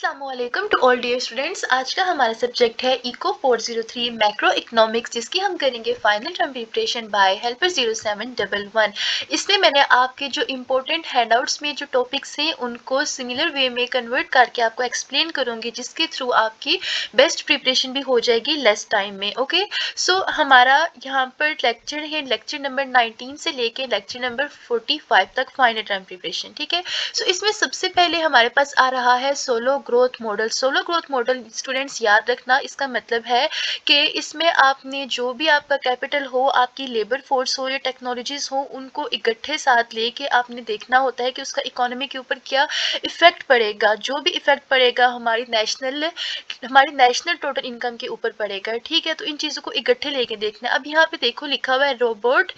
अस्सलामुअलैकुम to all dear students. आज का हमारा सब्जेक्ट है इको 403 मैक्रो इकोनॉमिक्स, जिसकी हम करेंगे final term preparation bye helper 0711। इसमें मैंने आपके जो इम्पोर्टेंट हैंडआउट्स में जो टॉपिक्स हैं उनको सिमिलर वे में कन्वर्ट करके आपको एक्सप्लेन करूंगी, जिसके थ्रू आपकी बेस्ट प्रिपरेशन भी हो जाएगी लेस टाइम में। ओके, सो हमारा यहाँ पर लेक्चर है लेक्चर नंबर 19 से लेके लेक्चर नंबर 45 तक फाइनल टर्म प्रिपरेशन। ठीक है, सो इसमें सबसे पहले हमारे पास आ रहा है solo growth model. Solo growth model students याद रखना, इसका मतलब है कि इसमें आपने जो भी आपका कैपिटल हो, आपकी लेबर फोर्स हो या टेक्नोलॉजीज हो, उनको इकट्ठे साथ लेके आपने देखना होता है कि उसका इकोनॉमी के ऊपर क्या इफेक्ट पड़ेगा। जो भी इफेक्ट पड़ेगा हमारी नेशनल टोटल इनकम के ऊपर पड़ेगा। ठीक है, तो इन चीज़ों को इकट्ठे लेके देखना है। अब यहाँ पे देखो लिखा हुआ है Robert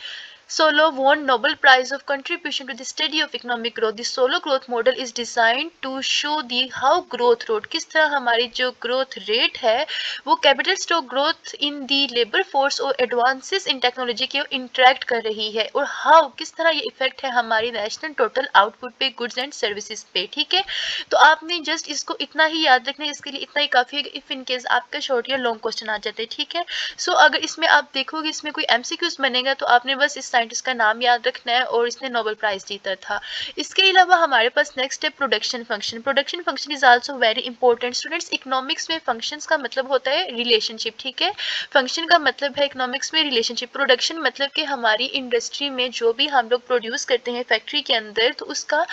Solow won Nobel Prize of contribution to the study of economic growth. The Solow growth model is designed to show the how growth rate, किस तरह हमारी जो growth rate है वो capital stock growth in the labor force और advances in technology के interact कर रही है, और how किस तरह ये effect है हमारी national total output पे, goods and services पे। ठीक है, तो आपने just इसको इतना ही याद रखना है, इसके लिए इतना ही काफ़ी है if in case आपका short या long question आ जाते हैं। ठीक है, सो अगर इसमें आप देखोगे इसमें कोई MCQs बनेगा तो आपने बस इस साइंटिस्ट का नाम याद रखना है और इसने नोबेल प्राइज जीता था। इसके अलावा हमारे पास नेक्स्ट है production function. Production function is also very important students. Economics में फंक्शंस का मतलब होता है रिलेशनशिप। ठीक है, फंक्शन का मतलब है इकोनॉमिक्स में रिलेशनशिप। प्रोडक्शन मतलब कि हमारी इंडस्ट्री में जो भी हम लोग प्रोड्यूस करते हैं फैक्ट्री के अंदर, तो उसका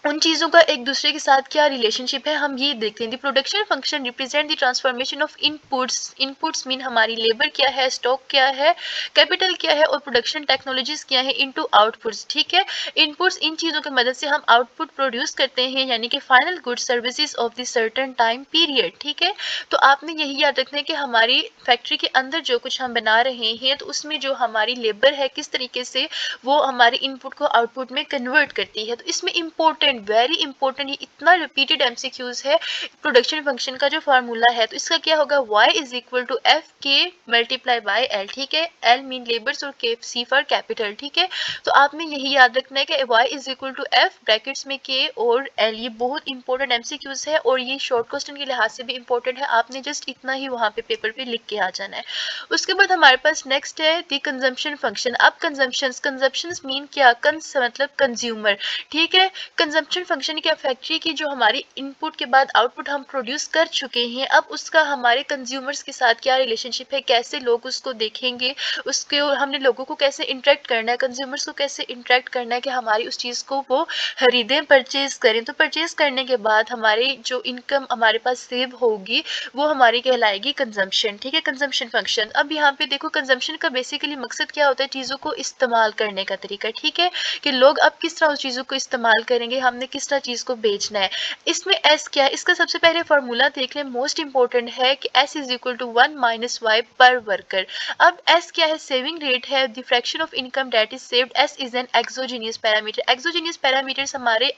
उन चीज़ों का एक दूसरे के साथ क्या रिलेशनशिप है, हम ये देखते हैं। The production function represent the transformation of inputs. Inputs mean हमारी लेबर क्या है, स्टॉक क्या है, कैपिटल क्या है और प्रोडक्शन टेक्नोलॉजीज क्या है, इनटू आउटपुट्स। ठीक है, इनपुट्स इन चीज़ों की मदद से हम आउटपुट प्रोड्यूस करते हैं, यानी कि final goods services of the certain time period. ठीक है, तो आपने यही याद रखना है कि हमारी फैक्ट्री के अंदर जो कुछ हम बना रहे हैं तो उसमें जो हमारी लेबर है किस तरीके से वो हमारे इनपुट को आउटपुट में कन्वर्ट करती है। तो इसमें इंपॉर्टेंट, वेरी इंपॉर्टेंट, ये इतना रिपीटेड एमसीक्यूज है। प्रोडक्शन फंक्शन का जो फार्मूला है तो इसका क्या होगा, y is equal to F K multiply by L. ठीक है, एल मीन लेबर्स और के सी फॉर कैपिटल। ठीक है, तो आपने यही याद रखना है कि y is equal to F brackets में के और एल। ये बहुत इंपॉर्टेंट एमसीक्यूज है और ये शॉर्ट क्वेश्चन के लिहाज से भी इंपॉर्टेंट है। आपने जस्ट इतना ही वहां पे पेपर पे लिख के आ जाना है। उसके बाद हमारे पास नेक्स्ट है दी कंजम्पशन फंक्शन। अब कंजम्पशंस मीन क्या, मतलब कंज्यूमर। ठीक है, कंजम्पशन फंक्शन क्या, फैक्ट्री की जो हमारी इनपुट के बाद आउटपुट हम प्रोड्यूस कर चुके हैं, अब उसका हमारे कंज्यूमर्स के साथ क्या रिलेशनशिप है, कैसे लोग उसको देखेंगे, उसके हमने लोगों को कैसे इंटरेक्ट करना है, कंज्यूमर्स को कैसे इंटरेक्ट करना है कि हमारी उस चीज़ को वो खरीदें, परचेज करें। तो परचेज करने के बाद हमारी जो इनकम हमारे पास सेव होगी वो हमारी कहलाएगी कंजम्पशन। ठीक है, कंजम्पशन फंक्शन। अब यहाँ पे देखो कंजम्पशन का बेसिकली मकसद क्या होता है, चीज़ों को इस्तेमाल करने का तरीका। ठीक है, कि लोग अब किस तरह उस चीज़ों को इस्तेमाल करेंगे, हमने किस तरह चीज़ को बेचना है। इसमें एस क्या है, इसका सबसे पहले फॉर्मूला देख लें, मोस्ट इंपॉर्टेंट है कि s is equal to 1 minus y per worker. अब एस क्या है, सेविंग रेट है, the fraction of income that is saved. S is an exogenous parameter. Exogenous parameters हमारे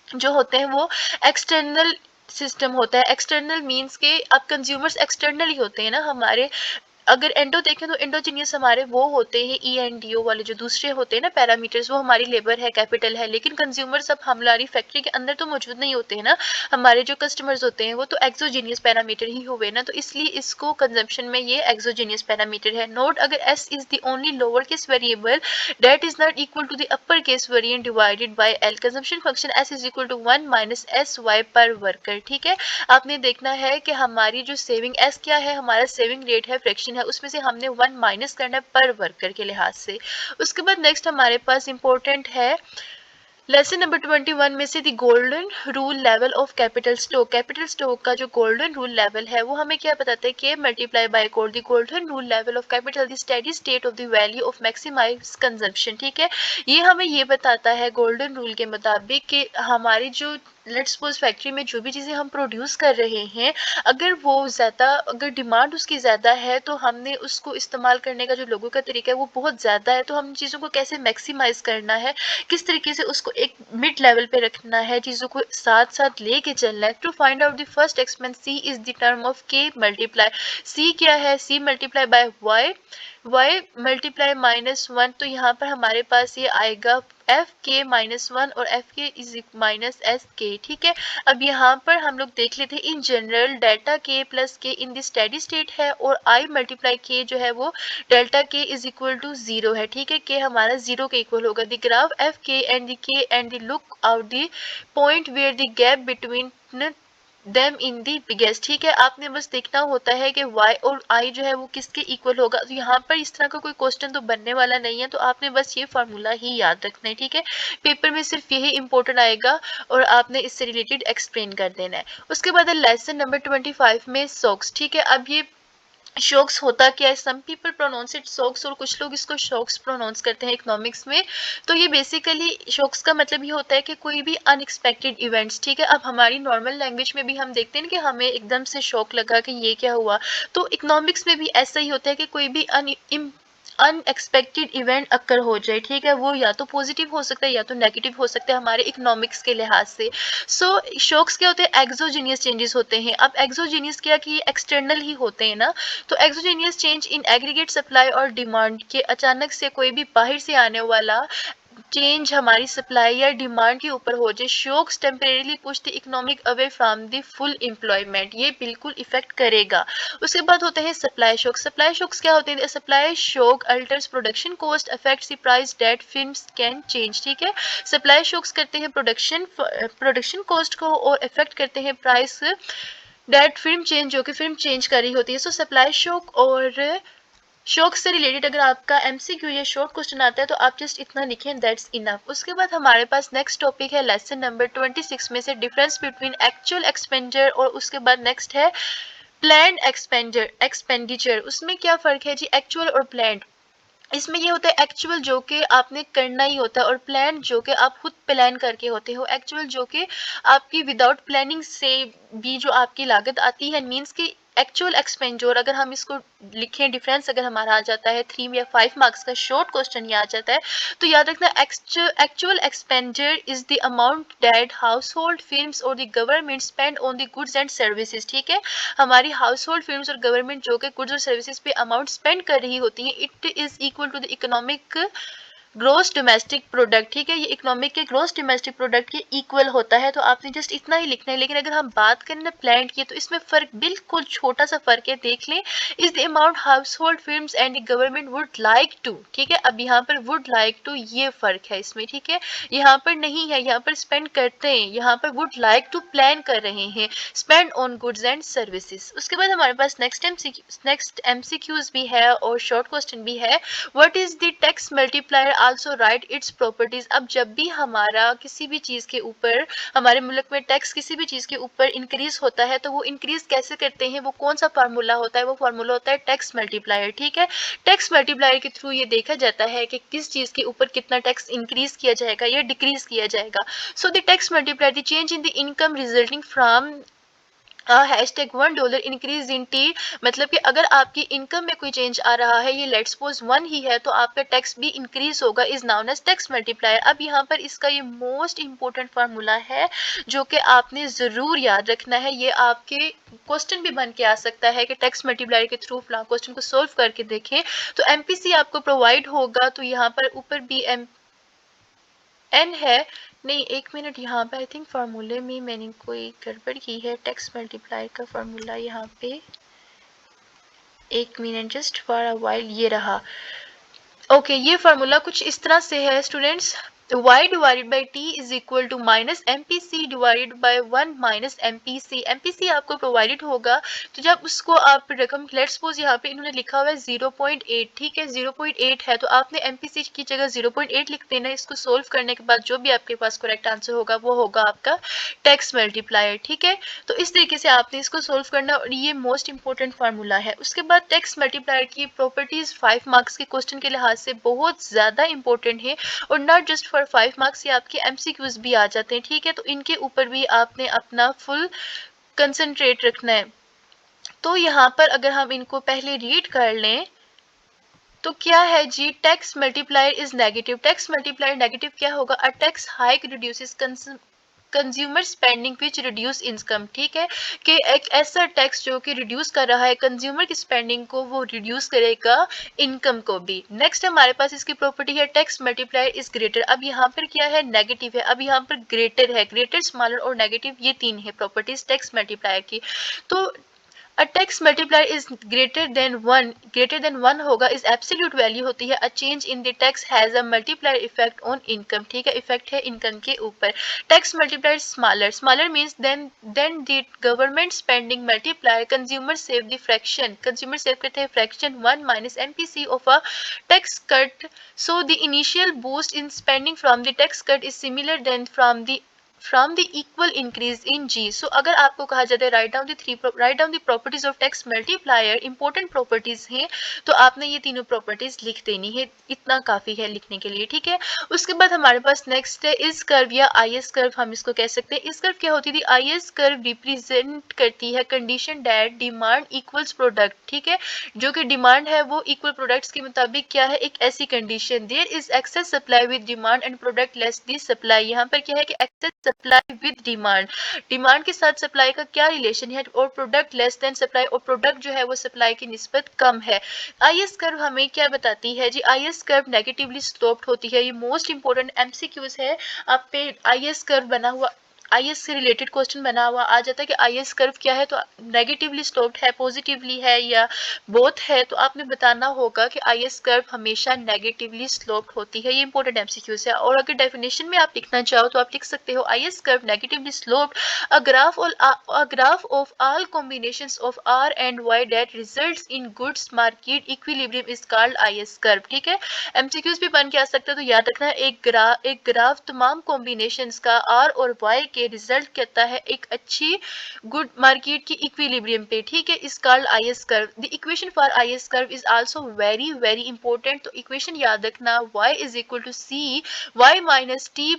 जो होते हैं वो एक्सटर्नल सिस्टम होता है। एक्सटर्नल मीन्स के अब कंज्यूमर्स एक्सटर्नल ही होते हैं ना हमारे। अगर एंडो देखें तो एंडोजीनियस हमारे वो होते हैं ENDO वाले जो दूसरे होते हैं ना पैरामीटर्स, वो हमारी लेबर है, कैपिटल है। लेकिन कंज्यूमर्स अब हमारी फैक्ट्री के अंदर तो मौजूद नहीं होते हैं ना, हमारे जो कस्टमर्स होते हैं वो तो एक्सोजीनियस पैरामीटर ही हुए ना, तो इसलिए इसको कंजम्पशन में ये एक्सोजीनियस पैरामीटर है। नोट, अगर S is the only lower case variable that is not equal to the upper case variant divided by L, consumption function S is equal to 1 minus SY per worker. ठीक है, आपने देखना है कि हमारी जो सेविंग S क्या है, हमारा सेविंग रेट है, फ्रैक्शन है, उसमें से हमने 1 माइनस करना है पर वर्कर के लिहाज से। उसके बाद नेक्स्ट हमारे पास इंपॉर्टेंट है लेसन नंबर 21 में से the golden rule level of capital stock. Capital stock का जो गोल्डन रूल लेवल है वो हमें क्या बताता है कि multiply by code the golden rule level of capital the steady state of the value of maximise consumption. ठीक है, ये हमें ये बताता है गोल्डन रूल के मुताबिक कि हमारी जो लेट्स सपोज फैक्ट्री में जो भी चीज़ें हम प्रोड्यूस कर रहे हैं, अगर वो ज़्यादा, अगर डिमांड उसकी ज़्यादा है तो हमने उसको इस्तेमाल करने का जो लोगों का तरीका है वो बहुत ज़्यादा है, तो हम चीज़ों को कैसे मैक्सिमाइज करना है, किस तरीके से उसको एक मिड लेवल पे रखना है, चीज़ों को साथ साथ लेके चलना है। To find out the first expense C is the term of K multiply. C क्या है, C multiply by Y, y multiply -1, तो यहाँ पर हमारे पास ये आएगा एफ के -1 और एफ के इज माइनस एस के। ठीक है, अब यहाँ पर हम लोग देख लेते हैं इन जनरल डेल्टा के प्लस के इन द स्टेडी स्टेट है और आई मल्टीप्लाई के जो है वो डेल्टा के इज इक्वल टू 0 है। ठीक है, के हमारा 0 के इक्वल होगा। The graph F K and the K and the look out the point where the gap between them in the biggest. ठीक है, आपने बस देखना होता है कि y और i जो है वो किसके इक्वल होगा। तो यहाँ पर इस तरह का कोई क्वेश्चन तो बनने वाला नहीं है, तो आपने बस ये फार्मूला ही याद रखना है। ठीक है, पेपर में सिर्फ यही इंपॉर्टेंट आएगा और आपने इससे रिलेटेड एक्सप्लेन कर देना है। उसके बाद लेसन नंबर 25 में सॉक्स। ठीक है, अब ये शॉक्स होता क्या है, some people pronounce it shocks और कुछ लोग इसको शॉक्स प्रोनाउंस करते हैं इकोनॉमिक्स में। तो ये बेसिकली शॉक्स का मतलब ये होता है कि कोई भी अनएक्सपेक्टेड इवेंट्स। ठीक है, अब हमारी नॉर्मल लैंग्वेज में भी हम देखते हैं कि हमें एकदम से शॉक लगा कि ये क्या हुआ, तो इकोनॉमिक्स में भी ऐसा ही होता है कि कोई भी अनएक्सपेक्टेड इवेंट अक्कर हो जाए। ठीक है, वो या तो पॉजिटिव हो सकता है या तो नेगेटिव हो सकता है हमारे इकोनॉमिक्स के लिहाज से। सो शॉक्स क्या होते हैं, एक्सोजीनियस चेंजेस होते हैं। अब एक्सोजीनियस क्या कि एक्सटर्नल ही होते हैं ना, तो exogenous change in aggregate supply और डिमांड के अचानक से कोई भी बाहर से आने वाला चेंज हमारी सप्लाई या डिमांड के ऊपर हो जाए। Shocks temporarily push the economic away from the full employment, ये बिल्कुल इफेक्ट करेगा। उसके बाद होते हैं सप्लाई शॉक। सप्लाई शॉक्स क्या होते हैं, supply shock altars production cost affects the price that films can change. ठीक है, सप्लाई शॉक्स करते हैं प्रोडक्शन कॉस्ट को और इफेक्ट करते हैं प्राइस दैट फिल्म चेंज, जो कि फिल्म चेंज कर रही होती है। सो सप्लाई शॉक और शौक से रिलेटेड अगर आपका एमसीक्यू या शॉर्ट क्वेश्चन आता है तो आप जस्ट इतना लिखें, दैट्स इनफ। उसके बाद हमारे पास नेक्स्ट टॉपिक है लेसन नंबर 26 में से डिफरेंस बिटवीन एक्चुअल एक्सपेंडिचर और उसके बाद नेक्स्ट है प्लान्ड एक्सपेंडिचर। उसमें क्या फर्क है जी, एक्चुअल और प्लान्ड। इसमें ये होता है एक्चुअल जो कि आपने करना ही होता है और प्लान जो कि आप खुद प्लान करके होते हो। एक्चुअल जो कि आपकी विदाउट प्लानिंग से भी जो आपकी लागत आती है, मींस कि एक्चुअल एक्सपेंडिचर अगर हम इसको लिखें डिफरेंस अगर हमारा आ जाता है 3 या 5 मार्क्स का शॉर्ट क्वेश्चन ये आ जाता है, तो याद रखना actual expenditure is the amount that household firms और the government spend on the goods and services. ठीक है, हमारी हाउस होल्ड फिल्म्स और गवर्नमेंट जो कि गुड्स और सर्विसेज पे अमाउंट स्पेंड कर रही होती है, it is equal to the economic gross domestic product. ठीक है, ये इकोनॉमिक के ग्रोस डोमेस्टिक प्रोडक्ट के इक्वल होता है, तो आपने जस्ट इतना ही लिखना है। लेकिन अगर हम बात करें ना प्लान्ड की, तो इसमें फर्क बिल्कुल छोटा सा फर्क है, देख लें। Is the amount household firms and government would like to. ठीक है, अब यहाँ पर वुड लाइक टू ये फर्क है इसमें। ठीक है, यहाँ पर नहीं है, यहाँ पर स्पेंड करते हैं, यहाँ पर वुड लाइक टू प्लान कर रहे हैं, spend on goods and services. उसके बाद हमारे पास नेक्स्ट एमसीक्यूज भी है और शॉर्ट क्वेश्चन भी है। What is the tax multiplier also right its properties. अब जब भी हमारा किसी भी चीज के ऊपर, हमारे मुल्क में टैक्स किसी भी चीज के ऊपर इंक्रीज होता है, तो वो इंक्रीज कैसे करते हैं, वो कौन सा फार्मूला होता है, वो फार्मूला होता है टैक्स मल्टीप्लायर। ठीक है, टैक्स मल्टीप्लायर के थ्रू ये देखा जाता है कि किस चीज के ऊपर कितना टैक्स इंक्रीज किया जाएगा या डिक्रीज किया जाएगा। So the tax multiplier the change in the income resulting from hashtag $1 increase in T, मतलब कि अगर आपकी इनकम में कोई चेंज आ रहा है, ये लेट्स सपोज 1 ही है, तो आपका टैक्स भी इंक्रीज होगा, is known as tax multiplier. अब यहाँ पर इसका ये मोस्ट इंपॉर्टेंट फार्मूला है जो कि आपने जरूर याद रखना है। ये आपके क्वेश्चन भी बन के आ सकता है कि टैक्स मल्टीप्लायर के थ्रू फ्ला क्वेश्चन को सोल्व करके देखें, तो एमपीसी आपको प्रोवाइड होगा। तो यहाँ पर ऊपर भी एन है, नहीं एक मिनट, यहाँ पे आई थिंक फार्मूले में मैंने कोई गड़बड़ की है। टैक्स मल्टीप्लाई का फार्मूला यहाँ पे, एक minute just for a while, ये रहा। ओके, ये फार्मूला कुछ इस तरह से है students, y divided by t is equal to minus MPC divided by 1 minus MPC। MPC आपको प्रोवाइडेड होगा, तो जब उसको आप रकम, लेट्स सपोज यहाँ पे इन्होंने लिखा हुआ है 0.8, ठीक है 0.8 है, तो आपने MPC की जगह 0.8 लिख देना। इसको सोल्व करने के बाद जो भी आपके पास करेक्ट आंसर होगा वो होगा आपका टैक्स मल्टीप्लायर। ठीक है, तो इस तरीके से आपने इसको सोल्व करना और ये मोस्ट इंपॉर्टेंट फार्मूला है। उसके बाद टैक्स मल्टीप्लायर की प्रॉपर्टीज 5 मार्क्स के क्वेश्चन के लिहाज से बहुत ज्यादा इंपॉर्टेंट है और नॉट जस्ट फॉर 5 मार्क्स, ये आपके एमसीक्यूज भी आ जाते हैं। ठीक है, तो इनके ऊपर भी आपने अपना फुल कंसंट्रेट रखना है। तो यहाँ पर अगर हम इनको पहले रीड कर लें तो क्या है जी, tax multiplier is negative. Tax multiplier negative क्या होगा, uh tax hike reduces consumer spending which reduce income, ठीक है, कि एक ऐसा टैक्स जो कि रिड्यूस कर रहा है कंज्यूमर की स्पेंडिंग को, वो रिड्यूस करेगा इनकम को भी। नेक्स्ट हमारे पास इसकी प्रॉपर्टी है टैक्स मल्टीप्लायर इज ग्रेटर। अब यहाँ पर क्या है, नेगेटिव है, अब यहाँ पर ग्रेटर है, ग्रेटर, स्मॉलर और नेगेटिव, ये तीन है प्रॉपर्टीज टैक्स मल्टीप्लायर की। तो A tax multiplier is greater than one होगा, इस एब्सोल्यूट वैल्यू होती है। A change in the tax has a multiplier effect on income, ठीक है, इफेक्ट है इनकम के ऊपर। Tax multiplier smaller means then the government spending multiplier consumer save the fraction, consumer save करते हैं fraction 1 minus MPC of a tax cut, so the initial boost in spending from the tax cut is similar than from the equal increase in G। So अगर आपको कहा जाता है write down the properties of tax multiplier, important properties हैं, तो आपने ये तीनों properties लिख देनी है, इतना काफी है लिखने के लिए, ठीक है। उसके बाद हमारे पास नेक्स्ट है इस कर्व या IS कर्व, हम इसको कह सकते हैं। इस कर्व क्या होती थी, IS कर्व रिप्रेजेंट करती है condition that demand equals product, ठीक है, जो कि डिमांड है वो इक्वल प्रोडक्ट्स के मुताबिक क्या है, एक ऐसी condition, there is excess supply with demand and product less the supply. यहाँ पर क्या है कि excess supply with demand, demand के साथ सप्लाई का क्या रिलेशन है, और प्रोडक्ट लेस देन सप्लाई, और प्रोडक्ट जो है वो सप्लाई की निस्बत कम है। IS कर्व हमें क्या बताती है जी, IS कर्व नेगेटिवली स्लोप्ड होती है। ये मोस्ट इंपोर्टेंट MCQs है, आप पे IS कर्व बना हुआ, IS से रिलेटेड क्वेश्चन बना हुआ आ जाता है कि IS कर्व क्या है, तो नेगेटिवली स्लोप्ड है, पॉजिटिवली है या बोथ है, तो आपने बताना होगा कि IS कर्व हमेशा नेगेटिवली स्लोप्ड होती है। ये इंपॉर्टेंट MCQs है। और अगर डेफिनेशन में आप लिखना चाहो तो आप लिख सकते हो IS curve negatively sloped, a graph of all combinations of R and Y that results in goods market equilibrium is called IS curve, ठीक है। MCQs भी बन के आ सकता है, तो याद रखना एक ग्राफ तमाम कॉम्बिनेशंस का R और Y के रिजल्ट कहता है एक अच्छी गुड मार्केट की इक्विलिब्रियम पे, ठीक है, इस called IS curve. The equation for IS curve is also very very important. तो इक्वेशन याद रखना, y is equal to C y minus T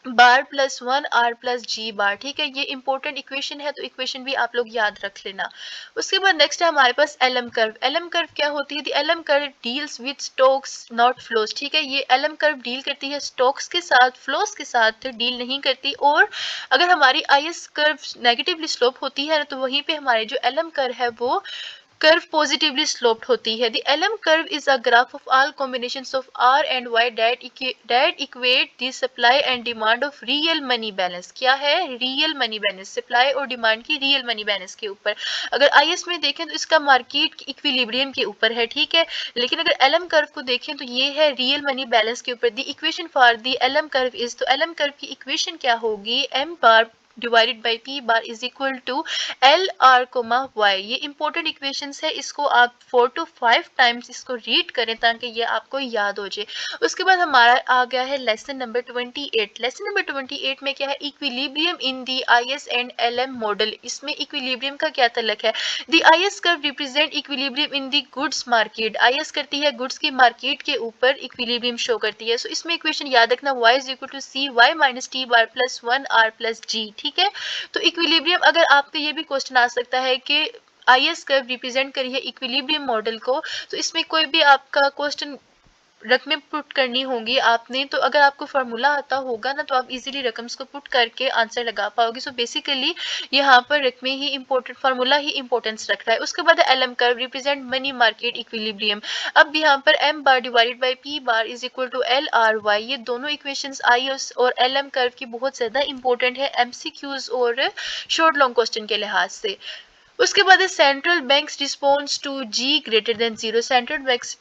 bar plus 1 R plus G bar, ठीक है, ये इंपॉर्टेंट इक्वेशन है, तो इक्वेशन भी आप लोग याद रख लेना। उसके बाद नेक्स्ट है हमारे पास LM कर्व। LM कर्व क्या होती है, LM curve deals with Stokes not flows, ठीक है, ये LM कर्व डील करती है स्टोक्स के साथ, फ्लोस के साथ डील नहीं करती। और अगर हमारी IS कर्व नेगेटिवली स्लोप होती है तो वहीं पे हमारे जो LM कर्व है वो कर्व पॉजिटिवली स्लोप्ड होती है। The LM curve is a graph of all combinations of R and Y that equate the supply and demand of real money balance। क्या है, रियल मनी बैलेंस, सप्लाई और demand की real money balance के ऊपर। अगर IS में देखें तो इसका मार्केट इक्विलिब्रियम के ऊपर है, ठीक है, लेकिन अगर LM कर्व को देखें तो ये है रियल मनी बैलेंस के ऊपर। The equation for the LM curve is, तो LM कर्व की इक्वेशन क्या होगी, M bar divided by P bar is equal to LR Y। ये इंपॉर्टेंट इक्वेशंस है, इसको आप 4 to 5 टाइम्स इसको रीड करें ताकि ये आपको याद हो जाए। उसके बाद हमारा आ गया है लेसन नंबर 28। लेसन नंबर 28 में क्या है, equilibrium in the IS and LM model. इसमें इक्विलिब्रियम का क्या तल्लुक है, दी IS curve represent equilibrium in the goods market. IS करती है गुड्स की मार्केट के ऊपर इक्विलिब्रियम शो करती है। सो इसमें इक्वेशन याद रखना, y is equal to C y minus T bar plus 1 R plus G, ठीक है। तो इक्विलिब्रियम, अगर आपका ये भी क्वेश्चन आ सकता है कि IS कर्व रिप्रेजेंट करी है इक्विलिब्रियम मॉडल को, तो इसमें कोई भी आपका क्वेश्चन रकमें पुट करनी होंगी आपने, तो अगर आपको फार्मूला आता होगा ना तो आप इजीली रकम्स को पुट करके आंसर लगा पाओगे। सो बेसिकली यहाँ पर रकमें ही इंपॉर्टेंट, फार्मूला ही इंपॉर्टेंस रख रहा है। उसके बाद LM curve represent money market equilibrium. अब यहाँ पर M bar divided by P bar is equal to LRY। ये दोनों इक्वेशंस IS और LM कर्व की बहुत ज़्यादा इंपॉर्टेंट है MCQs और शॉर्ट लॉन्ग क्वेश्चन के लिहाज से। उसके बाद central banks response to G greater than 0।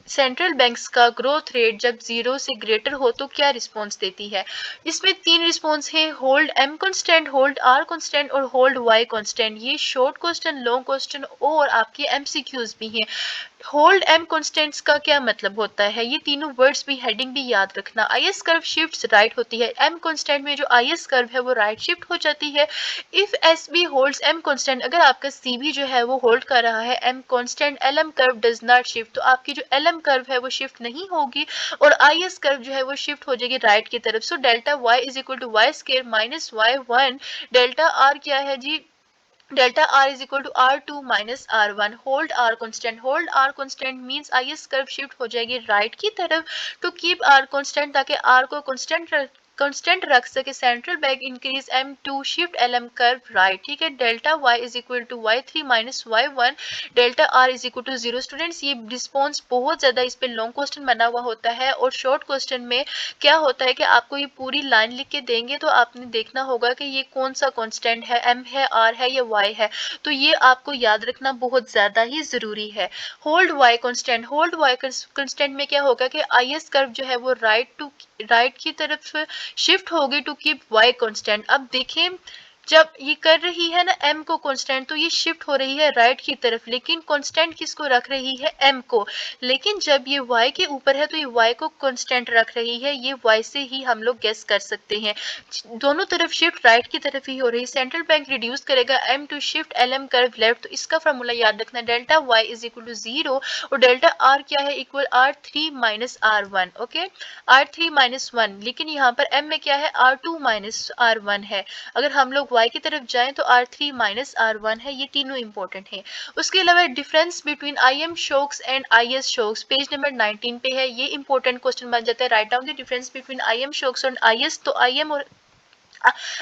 Central banks का ग्रोथ रेट जब 0 से ग्रेटर हो तो क्या रिस्पॉन्स देती है। इसमें 3 रिस्पॉन्स हैं, hold M constant, hold R constant और होल्ड Y कांस्टेंट। ये शॉर्ट क्वेश्चन, लॉन्ग क्वेश्चन और आपके MCQs भी हैं। होल्ड M कांस्टेंट्स का क्या मतलब होता है, ये तीनों वर्ड्स भी, हेडिंग भी याद रखना। IS कर्व शिफ्ट्स राइट होती है, M कांस्टेंट में जो IS कर्व है वो राइट शिफ्ट हो जाती है। If SB holds M constant, अगर आपका CB जो है वो होल्ड कर रहा है M constant, LM curve does not shift, तो आपकी जो LM कर्व है वो शिफ्ट नहीं होगी और IS कर्व जो है वो शिफ्ट हो जाएगी राइट की तरफ। So delta Y is equal to Y square minus Y1। Delta R क्या है जी, delta R is equal to R2 minus R1। Hold R constant, hold R constant means IS curve shift हो जाएगी right की तरफ to keep R constant, ताकि R को constant constant रख सके, central bank increase M to shift L M curve right, ठीक है। Delta Y is equal to y3 minus y1, delta R is equal to 0। Students ये response बहुत ज्यादा इस पे लॉन्ग क्वेश्चन बना हुआ होता है, और शॉर्ट क्वेश्चन में क्या होता है कि आपको ये पूरी लाइन लिख के देंगे तो आपने देखना होगा कि ये कौन सा कांस्टेंट है, एम है, आर है या वाई है, तो ये आपको याद रखना बहुत ज्यादा ही जरूरी है। Hold Y constant, hold Y constant में क्या होगा कि आई एस कर्व जो है वो राइट की तरफ शिफ्ट होगी टू कीप वाई कांस्टेंट। अब देखें जब ये कर रही है ना m को कांस्टेंट, तो ये शिफ्ट हो रही है राइट की तरफ, लेकिन कांस्टेंट किसको रख रही है, m को। लेकिन जब ये y के ऊपर है तो ये y को कांस्टेंट रख रही है, ये y से ही हम लोग गेस कर सकते हैं। दोनों तरफ शिफ्ट राइट की तरफ ही हो रही है। सेंट्रल बैंक रिड्यूस करेगा m to shift lm curve left, तो इसका फार्मूला याद रखना, delta y is equal to 0 और डेल्टा r क्या है, equal r3 minus r1। Okay, r3 minus 1, लेकिन यहाँ पर m में क्या है, r2 माइनस r1 है। अगर हम लोग y की तरफ जाएं तो r3 माइनस r1 है, ये तीनों इंपॉर्टेंट है। उसके अलावा difference between IM shocks and IS shocks page number 19 पे है, ये इंपॉर्टेंट क्वेश्चन बन जाता है। Write down the difference between IM shocks और IS, तो IM और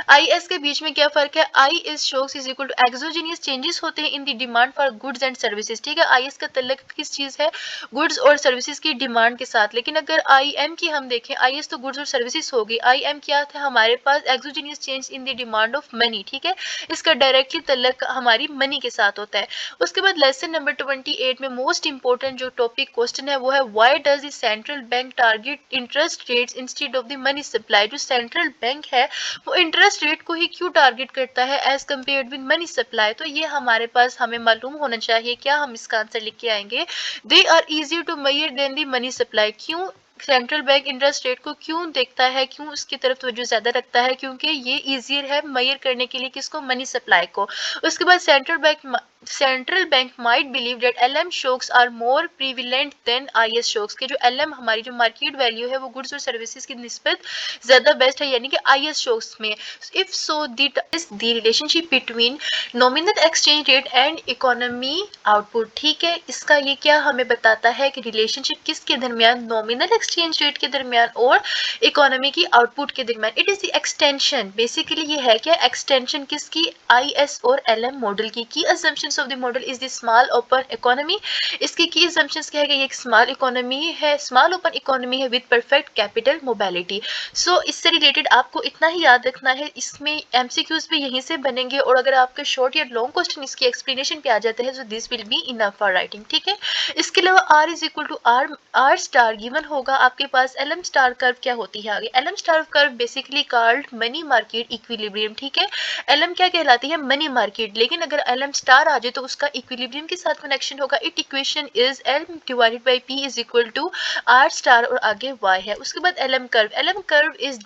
आई एस के बीच में क्या फर्क है, I S shocks is equal to exogenous changes होते हैं in the demand for goods and services, ठीक है। आई एस का तल्लक किस चीज है, गुड्स और सर्विसेज की डिमांड के साथ। लेकिन अगर आई एम की हम देखें, आई एस तो गुड्स और सर्विसेज होगी, आई एम क्या था हमारे पास, exogenous change in the demand of money, ठीक है। इसका डायरेक्टली तल्लक हमारी मनी के साथ होता है। उसके बाद लेसन नंबर 28 में मोस्ट इंपोर्टेंट जो टॉपिक क्वेश्चन है वो है, why does the central bank target interest rates instead of the money supply. जो सेंट्रल बैंक है वो इंटरेस्ट रेट को ही क्यों टारगेट करता है as compared with money supply, तो ये हमारे पास हमें मालूम होना चाहिए। क्या हम इसका आंसर लिख के आएंगे, they are easier to measure than the money supply. क्यों सेंट्रल बैंक इंटरेस्ट रेट को क्यों देखता है, क्यों उसकी तरफ तवज्जो ज्यादा रखता है, क्योंकि ये इजियर है मेजर करने के लिए, किसको, मनी सप्लाई को। उसके बाद central bank might believe that LM shocks are more prevalent than IS shocks, के जो एलएम हमारी जो मार्केट वैल्यू है वो गुड्स और सर्विसेज की निस्बत ज्यादा बेस्ट है, यानी कि आईएस शॉक्स में। If so that is the relationship between nominal exchange rate and economy output, ठीक है। इसका ये क्या हमें बताता है कि रिलेशनशिप किसके दरमियान, नॉमिनल एक्सचेंज रेट के दरमियान और इकोनॉमी की आउटपुट के दरमियान। It is the extension, basically ये है क्या, एक्सटेंशन किसकी, आईएस और एलएम मॉडल की assumptions of the model is the small open economy। इसकी की assumptions क्या है कि ये एक स्मॉल इकोनॉमी है, स्मॉल ओपन इकोनॉमी है विद परफेक्ट कैपिटल मोबिलिटी। सो इससे रिलेटेड आपको इतना ही याद रखना है, इसमें एमसीक्यूज भी यहीं से बनेंगे, और अगर आपके शॉर्ट या लॉन्ग क्वेश्चन इसकी एक्सप्लेनेशन पे आ जाते हैं, so this will be enough for writing, ठीक है। इसके अलावा R is equal to R star given होगा आपके पास। एलएम स्टार कर्व क्या होती है आगे, LM star curve basically called money market equilibrium, ठीक है। एलएम क्या कहलाती है, मनी मार्केट, लेकिन अगर एलएम स्टार आ जाए तो उसका इक्विलिब्रियम के साथ कनेक्शन होगा। It equation is L divided by P is equal to R star और आगे वाई है। उसके बाद LM curve is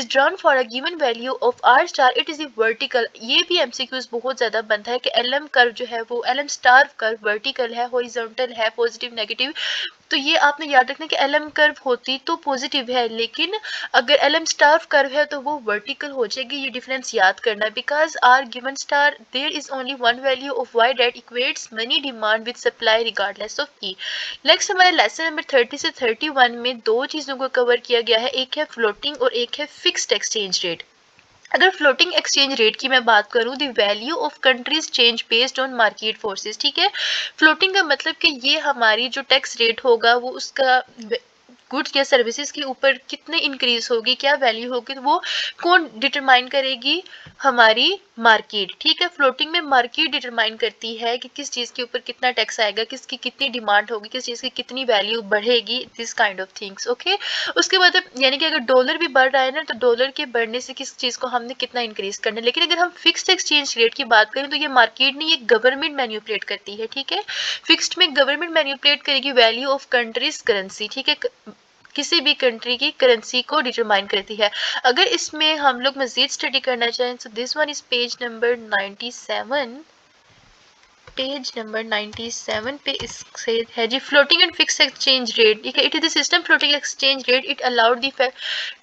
drawn for a given value of R star, it is vertical. ये भी एमसीक्यूज बहुत ज्यादा बनता है कि एलएम कर्व जो है वो, एलएम स्टार कर्व वर्टिकल है, हॉरिजॉन्टल है, पॉजिटिव नेगेटिव, तो ये आपने याद रखना कि एलएम कर्व होती तो पॉजिटिव है, लेकिन अगर एलएम स्टार कर्व है तो वो वर्टिकल हो जाएगी। ये डिफरेंस याद करना, because R given star there is only one value of Y that equates money demand with supply regardless of की। नेक्स्ट हमारे लेसन नंबर 30 से 31 में दो चीजों को कवर किया गया है, एक है फ्लोटिंग और एक है फिक्स्ड एक्सचेंज रेट। अगर फ्लोटिंग एक्सचेंज रेट की मैं बात करूं, the value of countries change based on market forces, ठीक है। फ्लोटिंग का मतलब कि ये हमारी जो टैक्स रेट होगा वो उसका गुड्स या सर्विसेज के ऊपर कितने इंक्रीज होगी, क्या वैल्यू होगी, तो वो कौन डिटरमाइन करेगी, हमारी मार्केट, ठीक है। फ्लोटिंग में मार्केट डिटरमाइन करती है कि किस चीज के ऊपर कितना टैक्स आएगा, किसकी कितनी डिमांड होगी, किस चीज की कितनी वैल्यू बढ़ेगी, this kind of things, okay. उसके बाद यानी कि अगर डॉलर भी बढ़ रहा है ना, तो डॉलर के बढ़ने से किस चीज को हमने कितना इंक्रीज करना है। लेकिन अगर हम फिक्स्ड एक्सचेंज रेट की बात करें तो ये मार्केट नहीं, ये गवर्नमेंट मैन्युपुलेट करती है, ठीक है। फिक्स्ड में गवर्नमेंट मैन्युपुलेट करेगी वैल्यू ऑफ कंट्रीज करेंसी, ठीक है, किसी भी कंट्री की करेंसी को डिटरमाइन करती है। अगर इसमें हम लोग मजीद स्टडी करना चाहें तो this one is page number 97, page number 97 पे इससे है जी, floating and fixed exchange rate, ठीक है। It is the system floating exchange rate, it allowed the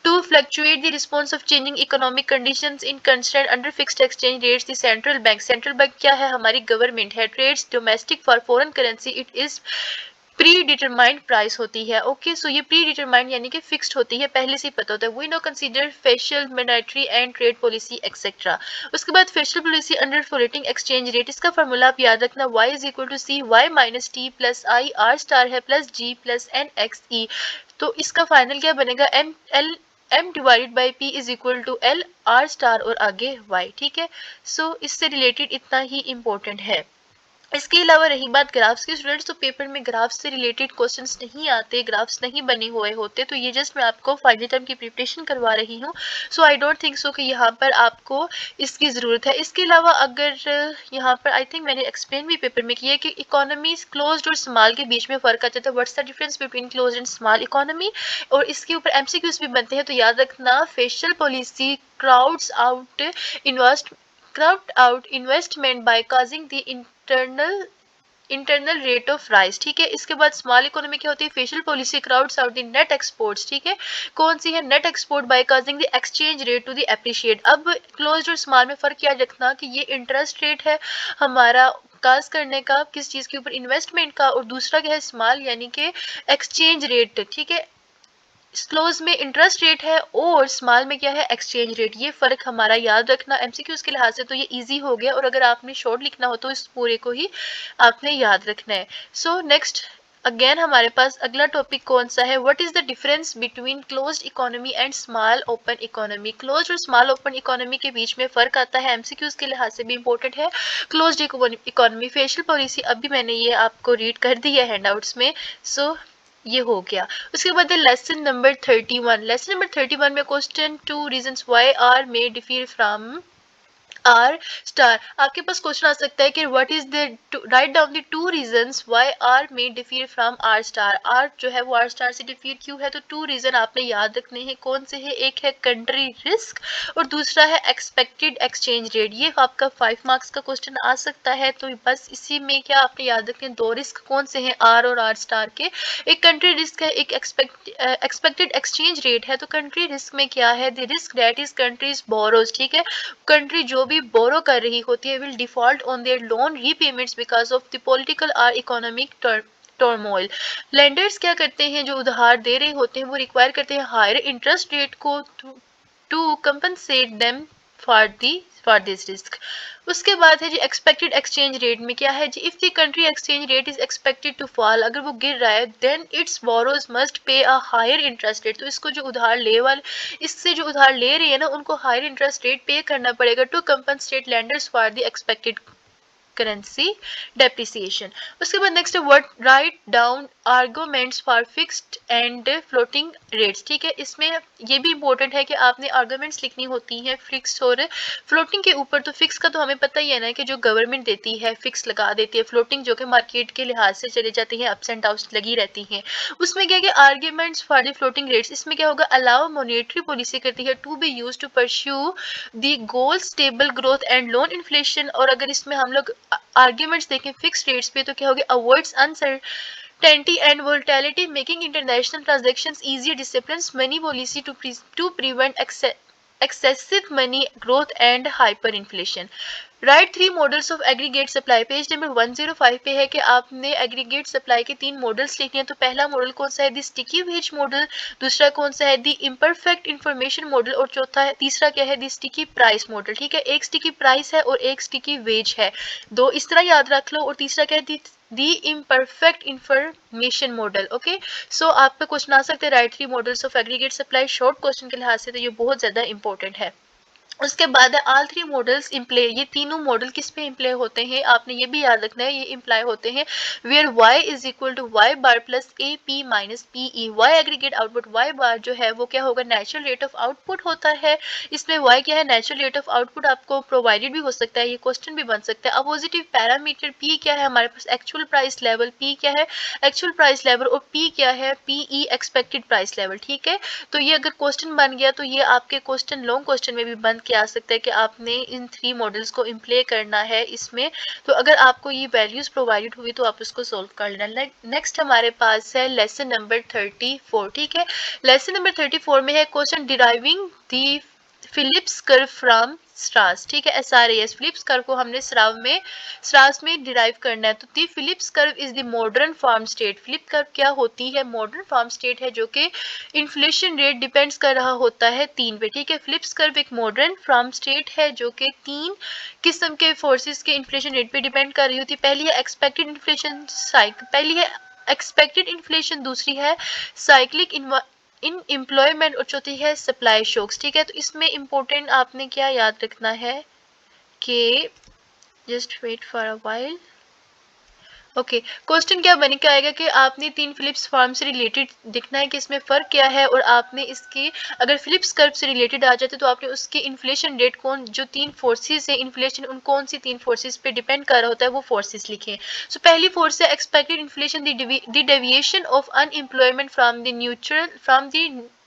to fluctuate the response of changing economic conditions in constant under fixed exchange rates. The central bank क्या है, हमारी government है, trades domestic for foreign currency, it is predetermined price होती है। Okay, so ये pre determined यानी कि fixed होती है, पहले से ही पता होता है। We know consider fiscal monetary and trade policy etcetera. उसके बाद fiscal policy under floating exchange rate, इसका फार्मूला आप याद रखना, y is equal to C Y minus T plus I R star है plus G plus N X E. तो इसका final क्या बनेगा, M divided by P is equal to L R star और आगे वाई। ठीक है, सो इससे रिलेटेड इतना ही इम्पोर्टेंट है। इसके अलावा रही बात ग्राफ्स की, स्टूडेंट्स तो पेपर में ग्राफ्स से रिलेटेड क्वेश्चंस नहीं आते, ग्राफ्स नहीं बने हुए होते, तो ये जस्ट मैं आपको फाइनल टर्म की प्रिपरेशन करवा रही हूँ। सो आई डोंट थिंक सो कि यहाँ पर आपको इसकी ज़रूरत है। इसके अलावा अगर यहाँ पर आई थिंक मैंने एक्सप्लेन भी पेपर में किया है कि इकोनॉमी क्लोज्ड और स्मॉल के बीच में फ़र्क आता है। What's the difference between closed end small economy, और इसके ऊपर एमसीक्यूज भी बनते हैं। तो याद रखना, fiscal policy crowds out invest crowd out investment by causing the internal rate of rise. ठीक है, इसके बाद स्मॉल इकोनॉमी क्या होती है, fiscal policy crowds out the net exports. ठीक है, कौन सी है, net export by causing the exchange rate to the appreciate. अब क्लोज्ड और स्मॉल में फर्क क्या रखना कि ये इंटरेस्ट रेट है हमारा काज करने का किस चीज के ऊपर, इन्वेस्टमेंट का, और दूसरा क्या है स्मॉल यानी कि एक्सचेंज रेट। ठीक है, क्लोज में इंटरेस्ट रेट है और स्मॉल में क्या है, एक्सचेंज रेट। ये फर्क हमारा याद रखना एमसीक्यूज के लिहाज से, तो ये इजी हो गया। और अगर आपने शॉर्ट लिखना हो तो इस पूरे को ही आपने याद रखना है। सो नेक्स्ट अगेन हमारे पास अगला टॉपिक कौन सा है, what is the difference between closed economy and small open economy. Closed और स्मॉल ओपन इकोनॉमी के बीच में फर्क आता है, एमसीक्यूज के लिहाज से भी इंपॉर्टेंट है। क्लोज्ड इकोनॉमी फेशियल पॉलिसी अभी मैंने ये आपको रीड कर दी है हैंडआउट्स में। सो ये हो गया। उसके बाद लेसन नंबर 31। लेसन नंबर 31 में question 2 reasons why R may differ from R star. आपके पास क्वेश्चन आ सकता है कि what is the write down the two reasons why R may differ from R star. R जो है वो आर स्टार से डिफर क्यों है, तो टू रीजन आपने याद रखने हैं। कौन से है, एक है कंट्री रिस्क और दूसरा है एक्सपेक्टेड एक्सचेंज रेट। ये आपका 5 मार्क्स का क्वेश्चन आ सकता है। तो बस इसी में क्या आपने याद रखने, दो रिस्क कौन से हैं, आर और आर स्टार के। एक कंट्री रिस्क है, एक एक्सपेक्टेड एक्सचेंज रेट है। तो कंट्री रिस्क में क्या है, the risk that is countries borrows. ठीक है, कंट्री जो भी बोरो कर रही होती है will default on their loan repayments because of the political और इकोनॉमिक टर्मोइल। लेंडर्स क्या करते हैं, जो उधार दे रहे होते हैं वो रिक्वायर करते हैं हायर इंटरेस्ट रेट को to compensate them for this risk. उसके बाद है जी एक्सपेक्टेड एक्सचेंज रेट में क्या है जी, if the country exchange rate is expected to fall, अगर वो गिर रहा है, then it's borrows must pay a higher interest rate. तो इसको जो उधार ले वाले, इससे जो उधार ले रही है ना, उनको हायर इंटरेस्ट रेट पे करना पड़ेगा to compensate lenders for the expected currency depreciation. उसके बाद नेक्स्ट है what write down arguments for fixed and floating rates. ठीक है, इसमें ये भी इंपॉर्टेंट है कि आपने आर्गुमेंट्स लिखनी होती हैं फिक्स्ड और फ्लोटिंग के ऊपर। तो फिक्स का तो हमें पता ही है ना कि जो गवर्नमेंट देती है फिक्स लगा देती है, फ्लोटिंग जो कि मार्केट के लिहाज से चले जाती है, अप्स एंड डाउन्स लगी रहती हैं। उसमें क्या है arguments for the floating rates, इसमें क्या होगा, अलाउ मॉनेटरी पॉलिसी करती है to be use to pursue the goal stable growth and low inflation. और अगर इसमें हम लोग आर्ग्यूमेंट्स देखें फिक्स्ड रेट्स पे तो क्या होगा, avoids uncertainty and volatility making international transactions easy, disciplines money policy to prevent excessive money growth and hyperinflation। Write three models of aggregate supply, page number 105 पे है कि आपने एग्रीगेट सप्लाई के 3 मॉडल्स लिखने हैं। तो पहला मॉडल कौन सा है, दी स्टिकी वेज मॉडल, दूसरा कौन सा है, दी इम्परफेक्ट इंफॉर्मेशन मॉडल, और चौथा है तीसरा क्या है, दी स्टिकी प्राइस मॉडल। ठीक है, एक स्टिकी प्राइस है और एक स्टिकी वेज है, दो इस तरह याद रख लो। और तीसरा क्या है, दी इम्परफेक्ट इंफॉर्मेशन मॉडल। ओके, सो आपका क्वेश्चन आ सकते हैं right three models of aggregate supply, short question के लिहाज से तो ये बहुत ज्यादा इंपॉर्टेंट है। उसके बाद है ऑल थ्री मॉडल्स इम्प्ले, ये तीनों मॉडल किस पे इम्प्ले होते हैं, आपने ये भी याद रखना है, ये इम्प्लाई होते हैं where y is equal to Y bar plus A P minus P E. Y aggregate output, Y bar जो है वो क्या होगा, नेचुरल रेट ऑफ आउटपुट होता है। इसमें y क्या है, नेचुरल रेट ऑफ आउटपुट आपको प्रोवाइडेड भी हो सकता है, ये क्वेश्चन भी बन सकता है। अपोजिटिव पैरामीटर p क्या है हमारे पास, एक्चुअल प्राइस लेवल, p क्या है एक्चुअल प्राइस लेवल, और p क्या है, P E expected price level. ठीक है, तो ये अगर क्वेश्चन बन गया तो ये आपके क्वेश्चन लॉन्ग क्वेश्चन में भी बन के आ सकता है कि आपने इन 3 मॉडल्स को इम्प्ले करना है इसमें। तो अगर आपको ये वैल्यूज प्रोवाइडेड हुई तो आप उसको सोल्व कर लेना। नेक्स्ट हमारे पास है लेसन नंबर 34। ठीक है, लेसन नंबर 34 में है question deriving the Phillips curve from SRAS, ठीक है, SRAS फिलिप्स कर्व को हमने स्ट्रास में डिराइव करना है। तो the Phillips curve is the modern form state. Phillip curve क्या होती है? मॉडर्न फॉर्म स्टेट है जो कि इन्फ्लेशन रेट डिपेंड्स कर रहा होता है 3 पे, ठीक है। फिलिप्स कर्व एक मॉडर्न फॉर्म स्टेट है जो कि 3 किस्म के फोर्सेस के इन्फ्लेशन रेट पे डिपेंड कर रही होती है। पहली है एक्सपेक्टेड इन्फ्लेशन दूसरी है साइक्लिक इन एम्प्लॉयमेंट और चौथी है सप्लाई शॉक्स, ठीक है। तो इसमें इंपॉर्टेंट आपने क्या याद रखना है कि just wait for a while. Okay, question क्या बन के आएगा कि आपने 3 फिलिप्स फॉर्म से रिलेटेड दिखना है कि इसमें फ़र्क क्या है, और आपने इसकी अगर फिलिप्स कर्व से रिलेटेड आ जाते तो आपने उसके इन्फ्लेशन रेट कौन जो 3 फोर्सेस है इन्फ्लेशन उन कौन सी 3 फोर्सेस पे डिपेंड कर रहा होता है वो फोर्सेस लिखें। सो पहली फोर्स है expected inflation the deviation of unemployment from the